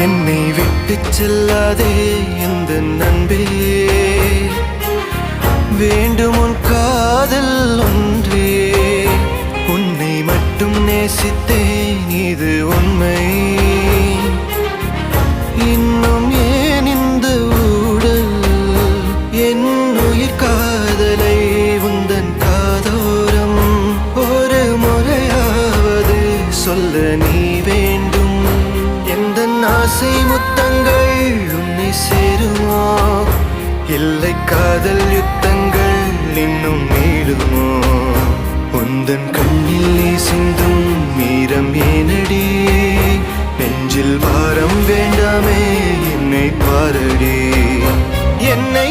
என்னை விட்டு செல்லாதே எந்த நண்பே, வேண்டும் உன் காதல் ஒன்றே. உன்னை மட்டும் நேசித்தேன் இது உண்மை. இன்னும் ஏன் இந்த ஊடல் என் உயிர் காதலை உந்தன் காதோரம் ஒரு முறையாவது சொல்ல நீ வேண்டும். எந்த ஆசை முத்தங்கள் உன்னை சேருமோ, இல்லை காதல் யுத்தங்கள் இன்னும் நீடுமோ. உந்தன் கண்ணில் நீ சிந்தும் மீரம் ஏனடி, நெஞ்சில் பாரம் வேண்டாமே என்னை பாரடி. என்னை